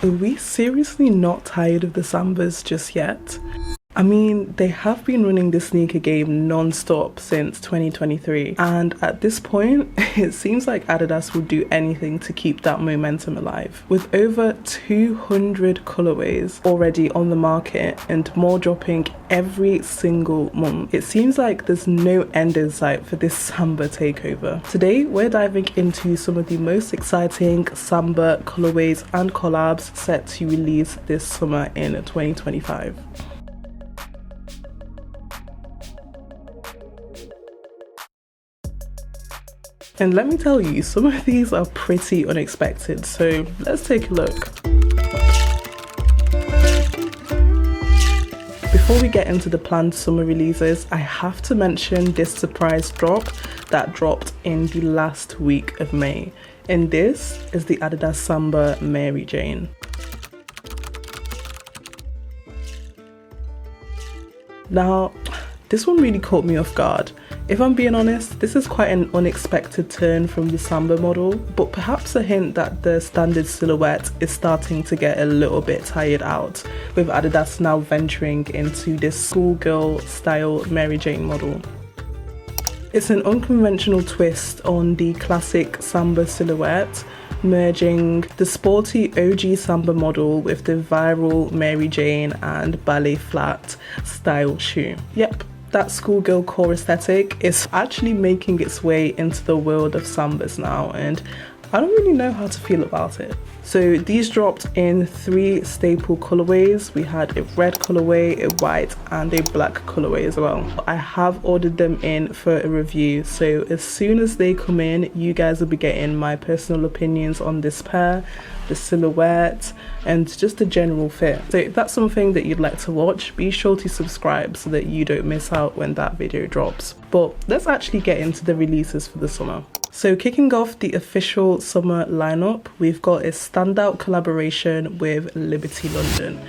Are we seriously not tired of the Sambas just yet? I mean, they have been running the sneaker game non-stop since 2023, and at this point, it seems like Adidas will do anything to keep that momentum alive. With over 200 colorways already on the market and more dropping every single month, it seems like there's no end in sight for this Samba takeover. Today, we're diving into some of the most exciting Samba colorways and collabs set to release this summer in 2025. And let me tell you, some of these are pretty unexpected, so let's take a look. Before we get into the planned summer releases, I have to mention this surprise drop that dropped in the last week of May. And this is the Adidas Samba Mary Jane. Now, this one really caught me off guard. If I'm being honest, this is quite an unexpected turn from the Samba model, but perhaps a hint that the standard silhouette is starting to get a little bit tired out, with Adidas now venturing into this schoolgirl style Mary Jane model. It's an unconventional twist on the classic Samba silhouette, merging the sporty OG Samba model with the viral Mary Jane and ballet flat style shoe. Yep. That schoolgirl core aesthetic is actually making its way into the world of Sambas now, and I don't really know how to feel about it. So these dropped in 3 staple colorways. We had a red colorway, a white, and a black colorway as well. I have ordered them in for a review, so as soon as they come in, you guys will be getting my personal opinions on this pair, the silhouette, and just the general fit. So if that's something that you'd like to watch, be sure to subscribe so that you don't miss out when that video drops. But let's actually get into the releases for the summer. So kicking off the official summer lineup, we've got a standout collaboration with Liberty London.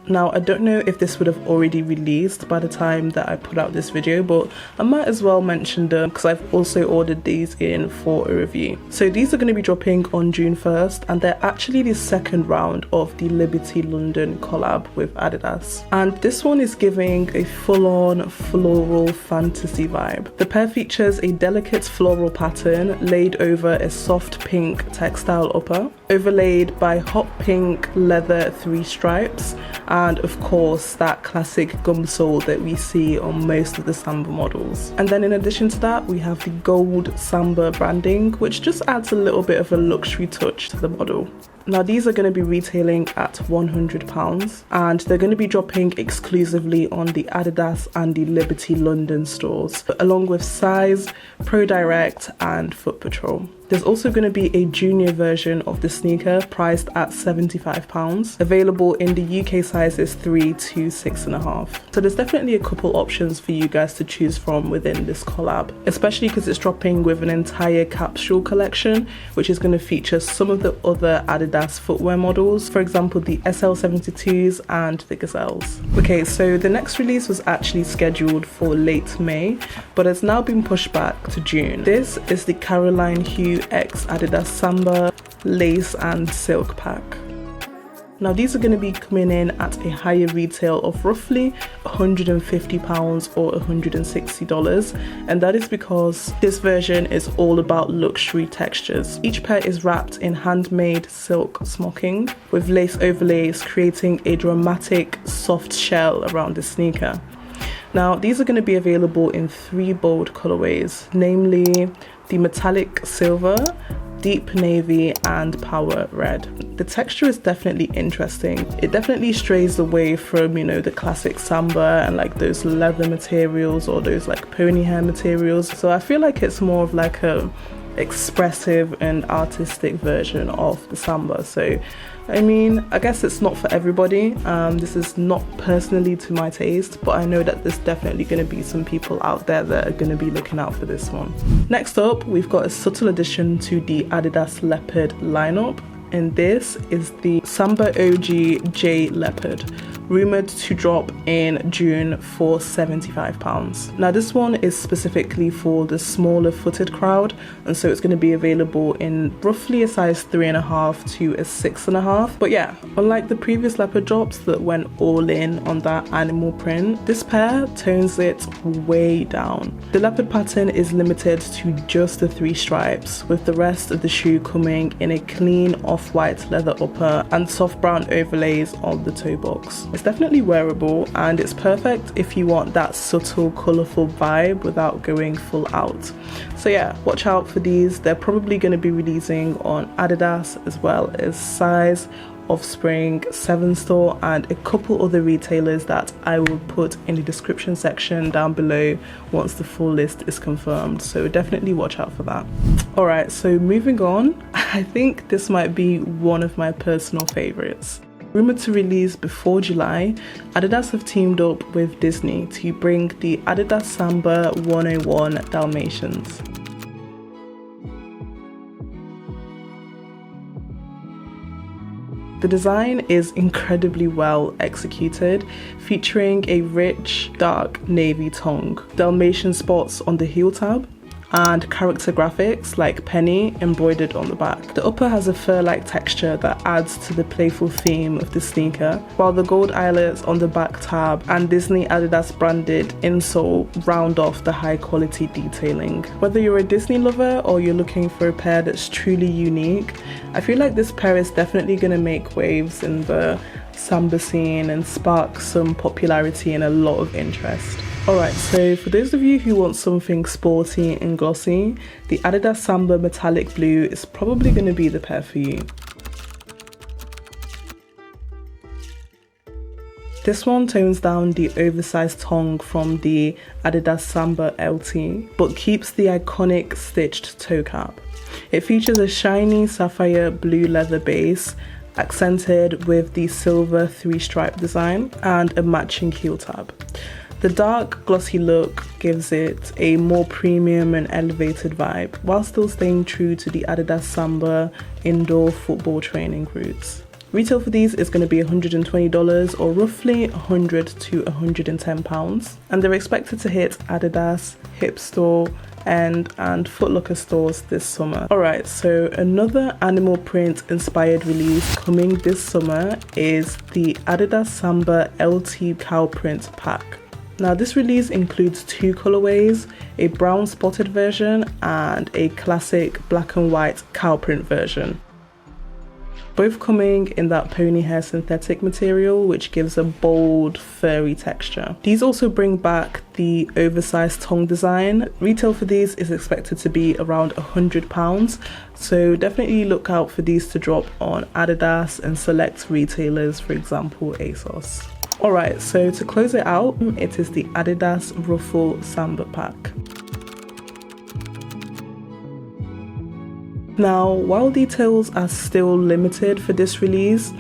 Now, I don't know if this would have already released by the time that I put out this video, but I might as well mention them because I've also ordered these in for a review. So these are going to be dropping on June 1st, and they're actually the second round of the Liberty London collab with Adidas. And this one is giving a full-on floral fantasy vibe. The pair features a delicate floral pattern laid over a soft pink textile upper, overlaid by hot pink leather 3 stripes, and of course that classic gum sole that we see on most of the Samba models. And then in addition to that, we have the gold Samba branding, which just adds a little bit of a luxury touch to the model. Now these are going to be retailing at £100, and they're going to be dropping exclusively on the Adidas and the Liberty London stores, along with Size, Pro Direct and Foot Patrol. There's also going to be a junior version of the sneaker priced at £75, available in the UK sizes 3 to 6.5. So there's definitely a couple options for you guys to choose from within this collab, especially because it's dropping with an entire capsule collection, which is going to feature some of the other Adidas footwear models, for example the SL72s and the Gazelles. Okay, so the next release was actually scheduled for late May, but has now been pushed back to June. This is the Caroline Hue X Adidas Samba lace and silk pack. Now these are going to be coming in at a higher retail of roughly £150 or $160, and that is because this version is all about luxury textures. Each pair is wrapped in handmade silk smocking with lace overlays, creating a dramatic soft shell around the sneaker. Now these are going to be available in 3 bold colorways, namely the metallic silver, deep navy and power red. The texture is definitely interesting. It definitely strays away from, you know, the classic Samba and like those leather materials or those like pony hair materials. So I feel like it's more of like a expressive and artistic version of the Samba. So I mean, I guess it's not for everybody. This is not personally to my taste, but I know that there's definitely going to be some people out there that are going to be looking out for this one. Next up, we've got a subtle addition to the Adidas Leopard lineup, and this is the Samba OG J Leopard, rumoured to drop in June for £75. Now this one is specifically for the smaller footed crowd, and so it's going to be available in roughly a size 3.5 to a 6.5. But yeah, unlike the previous Leopard drops that went all in on that animal print, this pair tones it way down. The Leopard pattern is limited to just the 3 stripes, with the rest of the shoe coming in a clean off-white leather upper and soft brown overlays on the toe box. It's definitely wearable, and it's perfect if you want that subtle colourful vibe without going full out. So yeah, watch out for these. They're probably going to be releasing on Adidas as well as Size, Offspring, 7 Store, and a couple other retailers that I will put in the description section down below once the full list is confirmed, so definitely watch out for that. Alright, so moving on, I think this might be one of my personal favourites. Rumoured to release before July, Adidas have teamed up with Disney to bring the Adidas Samba 101 Dalmatians. The design is incredibly well executed, featuring a rich, dark navy tongue, Dalmatian spots on the heel tab, and character graphics like Penny embroidered on the back. The upper has a fur-like texture that adds to the playful theme of the sneaker, while the gold eyelets on the back tab and Disney Adidas branded insole round off the high quality detailing. Whether you're a Disney lover or you're looking for a pair that's truly unique, I feel like this pair is definitely going to make waves in the Samba scene and spark some popularity and a lot of interest. Alright, so for those of you who want something sporty and glossy, the Adidas Samba Metallic Blue is probably going to be the pair for you. This one tones down the oversized tongue from the Adidas Samba LT, but keeps the iconic stitched toe cap. It features a shiny sapphire blue leather base, accented with the silver 3-stripe design and a matching heel tab. The dark, glossy look gives it a more premium and elevated vibe, while still staying true to the Adidas Samba indoor football training roots. Retail for these is going to be $120 or roughly £100 to £110, and they're expected to hit Adidas, Hip Store, and Foot Locker stores this summer. Alright, so another animal print inspired release coming this summer is the Adidas Samba LT cow print pack. Now this release includes 2 colorways, a brown spotted version and a classic black and white cow print version. Both coming in that pony hair synthetic material, which gives a bold, furry texture. These also bring back the oversized tongue design. Retail for these is expected to be around £100, so definitely look out for these to drop on Adidas and select retailers, for example ASOS. Alright, so to close it out, it is the Adidas Ruffle Samba pack. Now, while details are still limited for this release,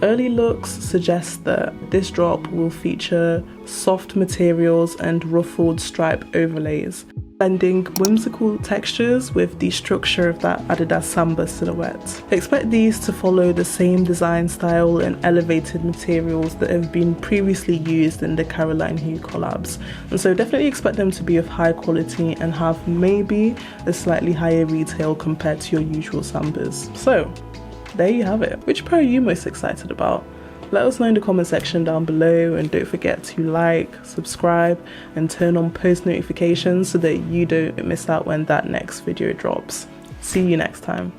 early looks suggest that this drop will feature soft materials and ruffled stripe overlays, blending whimsical textures with the structure of that Adidas Samba silhouette. Expect these to follow the same design style and elevated materials that have been previously used in the Caroline Hue collabs, and so definitely expect them to be of high quality and have maybe a slightly higher retail compared to your usual Sambas. So there you have it. Which pair are you most excited about? Let us know in the comment section down below, and don't forget to like, subscribe and turn on post notifications so that you don't miss out when that next video drops. See you next time.